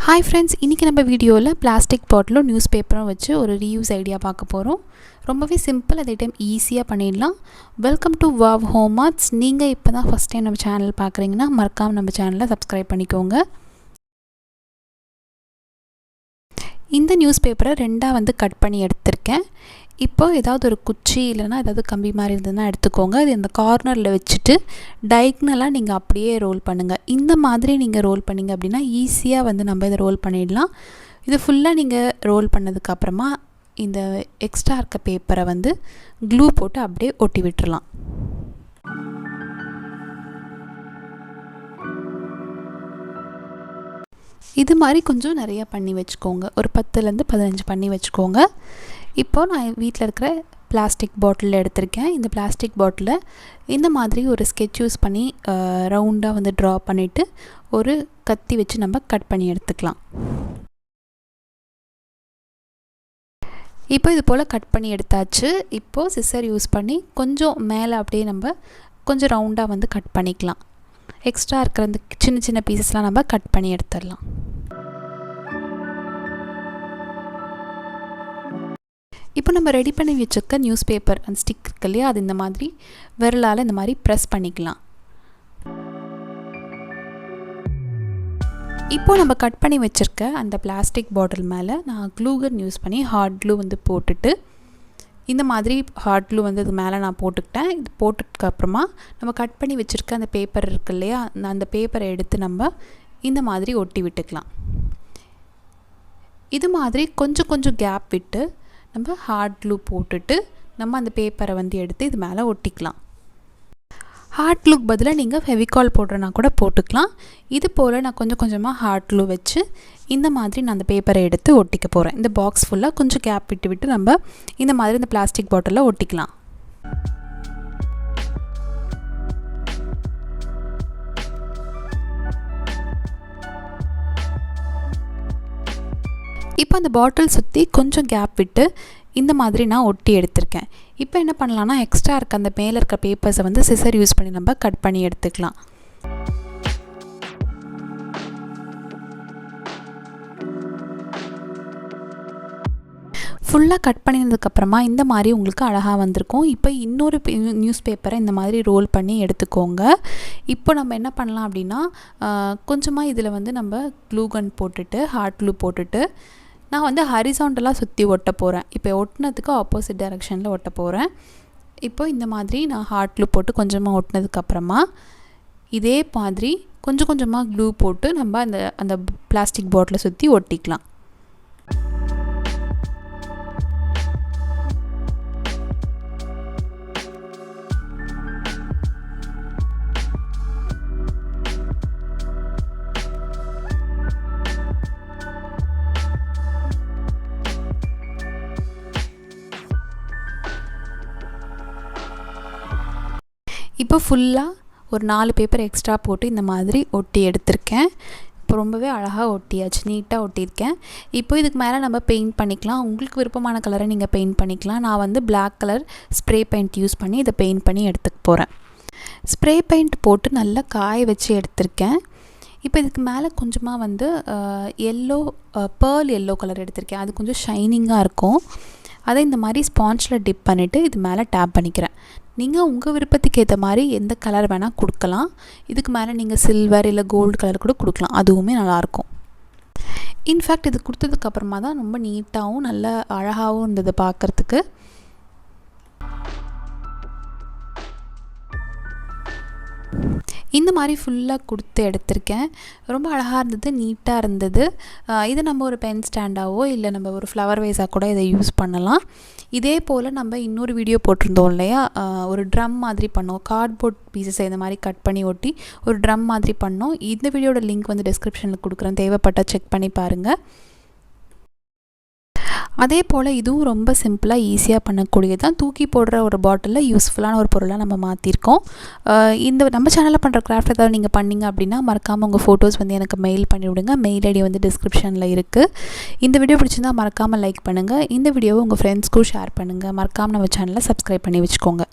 Hi friends, இன்னைக்கு நம்ம வீடியோல பிளாஸ்டிக் பாட்டிலும் நியூஸ் பேப்பரும் வச்சு ஒரு ரீயூஸ் ஐடியா பார்க்க போறோம். ரொம்பவே சிம்பிள், அதே டைம் ஈஸியா பண்ணிடலாம். Welcome to wow home arts. நீங்க இப்பதான் ஃபர்ஸ்ட் டைம் நம்ம சேனல் பார்க்கறீங்கன்னா மறக்காம நம்ம சேனலை சப்ஸ்கிரைப் பண்ணிக்கோங்க. இந்த நியூஸ் பேப்பரை ரெண்டா கட் பண்ணி எடுத்துர்க்கேன். இப்போ ஏதாவது ஒரு குச்சி இல்லனா ஏதாவது கம்பி மாதிரி இருந்ததுன்னா எடுத்துக்கோங்க. இது இந்த கார்னர்ல வச்சிட்டு டயகனலா நீங்க அப்படியே ரோல் பண்ணுங்க. இந்த மாதிரி நீங்க ரோல் பண்ணீங்க அப்படினா ஈஸியா நம்ம இத ரோல் பண்ணிடலாம். இது ஃபுல்லா நீங்க ரோல் பண்ணதுக்கு அப்புறமா இந்த எக்ஸ்ட்ரா இருக்க பேப்பரை க்ளூ போட்டு அப்படியே ஒட்டி விட்டுறலாம். இது மாதிரி கொஞ்சம் நிறைய பண்ணி வெச்சுக்கோங்க. ஒரு 10 ல இருந்து 15 பண்ணி வெச்சுக்கோங்க. இப்போ நான் வீட்ல இருக்கிற பிளாஸ்டிக் பாட்டில் எடுத்துர்க்கேன். இந்த பிளாஸ்டிக் பாட்டில இந்த மாதிரி ஒரு ஸ்கெட்ச் யூஸ் பண்ணி ரவுண்டா டிரா பண்ணிட்டு ஒரு கத்தி வச்சு நம்ம கட் பண்ணி எடுத்துக்கலாம். இப்போ இது போல கட் பண்ணி எடுத்தாச்சு. இப்போ சிசர் யூஸ் பண்ணி கொஞ்சம் மேலே அப்படியே நம்ம கொஞ்சம் ரவுண்டா கட் பண்ணிக்கலாம். எக்ஸ்ட்ரா இருக்கிற அந்த சின்ன சின்ன பீசஸ்லாம் நம்ம கட் பண்ணி எடுத்துடலாம். இப்போ நம்ம ரெடி பண்ணி வச்சிருக்க நியூஸ் பேப்பர் அந்த ஸ்டிக் இருக்கு இல்லையா, அது இந்த மாதிரி விரலால் இந்த மாதிரி ப்ரெஸ் பண்ணிக்கலாம். இப்போ நம்ம கட் பண்ணி வச்சிருக்க அந்த பிளாஸ்டிக் பாட்டில் மேலே நான் க்ளூ கன் யூஸ் பண்ணி ஹார்ட் க்ளூ போட்டுட்டு இந்த மாதிரி ஹார்ட் க்ளூ இது மேலே நான் போட்டுக்கிட்டேன். இது போட்டதுக்கு அப்புறமா நம்ம கட் பண்ணி வச்சுருக்க அந்த பேப்பர் இருக்கு இல்லையா, அந்த பேப்பரை எடுத்து நம்ம இந்த மாதிரி ஒட்டி விட்டுக்கலாம். இது மாதிரி கொஞ்சம் கொஞ்சம் கேப் விட்டு நம்ம ஹார்ட் க்ளூ போட்டுட்டு நம்ம அந்த பேப்பரை எடுத்து இது மேலே ஒட்டிக்கலாம். ஹார்ட் க்ளூக்கு பதிலாக நீங்கள் ஃபெவிகால் போடுறனா கூட போட்டுக்கலாம். இது போல் நான் கொஞ்சம் கொஞ்சமாக ஹார்ட் க்ளூ வச்சு இந்த மாதிரி நான் அந்த பேப்பரை எடுத்து ஒட்டிக்க போகிறேன். இந்த பாக்ஸ் ஃபுல்லாக கொஞ்சம் கேப் விட்டு விட்டு நம்ம இந்த மாதிரி இந்த பிளாஸ்டிக் பாட்டிலில் ஒட்டிக்கலாம். இப்போ அந்த பாட்டில் சுற்றி கொஞ்சம் கேப் விட்டு இந்த மாதிரி நான் ஒட்டி எடுத்திருக்கேன். இப்போ என்ன பண்ணலாம்னா எக்ஸ்ட்ரா இருக்க அந்த மேலே இருக்க பேப்பர்ஸை சிசர் யூஸ் பண்ணி நம்ம கட் பண்ணி எடுத்துக்கலாம். ஃபுல்லாக கட் பண்ணினதுக்கப்புறமா இந்த மாதிரி உங்களுக்கு அழகாக வந்திருக்கும். இப்போ இன்னொரு நியூஸ் பேப்பரை இந்த மாதிரி ரோல் பண்ணி எடுத்துக்கோங்க. இப்போ நம்ம என்ன பண்ணலாம் அப்படின்னா கொஞ்சமாக இதில் நம்ம க்ளூ கன் போட்டுட்டு ஹார்ட் க்ளூ போட்டுட்டு நான் ஹரிசாண்டலாக சுற்றி ஒட்ட போகிறேன். இப்போ ஒட்டினதுக்கு ஆப்போசிட் டைரெக்ஷனில் ஒட்ட போகிறேன். இப்போ இந்த மாதிரி நான் ஹார்ட் க்ளூ போட்டு கொஞ்சமாக ஒட்டினதுக்கப்புறமா இதே மாதிரி கொஞ்சம் கொஞ்சமாக க்ளூ போட்டு நம்ம அந்த பிளாஸ்டிக் பாட்டிலை சுற்றி ஒட்டிக்கலாம். இப்போ ஃபுல்லாக ஒரு 4 பேப்பர் எக்ஸ்ட்ரா போட்டு இந்த மாதிரி ஒட்டி எடுத்திருக்கேன். இப்போ ரொம்பவே அழகாக ஒட்டியாச்சு, நீட்டாக ஒட்டியிருக்கேன். இப்போ இதுக்கு மேலே நம்ம பெயிண்ட் பண்ணிக்கலாம். உங்களுக்கு விருப்பமான கலரை நீங்கள் பெயிண்ட் பண்ணிக்கலாம். நான் Black colour spray paint use பண்ணி இதை பெயிண்ட் பண்ணி எடுத்துக்க போகிறேன். ஸ்ப்ரே பெயிண்ட் போட்டு நல்லா காய வச்சு எடுத்திருக்கேன். இப்போ இதுக்கு மேலே கொஞ்சமாக பேர்ல் எல்லோ கலர் எடுத்திருக்கேன். அது கொஞ்சம் ஷைனிங்காக இருக்கும். அதை இந்த மாதிரி ஸ்பாஞ்சில் டிப் பண்ணிவிட்டு இது மேலே டேப் பண்ணிக்கிறேன். நீங்கள் உங்கள் விருப்பத்துக்கு ஏற்ற மாதிரி எந்த கலர் வேணால் கொடுக்கலாம். இதுக்கு மேலே நீங்கள் சில்வர் இல்லை கோல்டு கலர் கூட கொடுக்கலாம், அதுவுமே நல்லாயிருக்கும். இன்ஃபேக்ட் இது கொடுத்ததுக்கப்புறமா தான் ரொம்ப நீட்டாகவும் நல்ல அழகாகவும் இருந்தது பார்க்குறதுக்கு. இந்த மாதிரி ஃபுல்லாக கொடுத்து எடுத்திருக்கேன். ரொம்ப அழகாக இருந்தது, நீட்டாக இருந்தது. இதை நம்ம ஒரு பென் ஸ்டாண்டாவோ இல்லை நம்ம ஒரு ஃப்ளவர் வேஸாக கூட இதை யூஸ் பண்ணலாம். இதே போல் நம்ம இன்னொரு வீடியோ போட்டிருந்தோம் இல்லையா, ஒரு ட்ரம் மாதிரி பண்ணோம். கார்ட்போர்ட் பீசஸை இந்த மாதிரி கட் பண்ணி ஒட்டி ஒரு ட்ரம் மாதிரி பண்ணோம். இந்த வீடியோட லிங்க் டிஸ்கிரிப்ஷனில் கொடுக்குறேன், தேவைப்பட்டால் செக் பண்ணி பாருங்கள். அதே போல் இதுவும் ரொம்ப சிம்பிளாக ஈஸியாக பண்ணக்கூடியது தான். தூக்கி போடுற ஒரு பாட்டிலில் யூஸ்ஃபுல்லான ஒரு பொருளாக நம்ம மாற்றிருக்கோம். இந்த நம்ம சேனலில் பண்ணுற கிராஃப்ட் ஏதாவது நீங்கள் பண்ணிங்க அப்படின்னா மறக்காமல் உங்கள் ஃபோட்டோஸ் எனக்கு மெயில் பண்ணிவிடுங்க. மெயில் ஐடி டிஸ்கிரிப்ஷனில் இருக்குது. இந்த வீடியோ பிடிச்சிருந்தால் மறக்காமல் லைக் பண்ணுங்கள். இந்த வீடியோவை உங்கள் ஃப்ரெண்ட்ஸ்க்கும் ஷேர் பண்ணுங்கள். மறக்காமல் நம்ம சேனலை சப்ஸ்கிரைப் பண்ணி வச்சுக்கோங்க.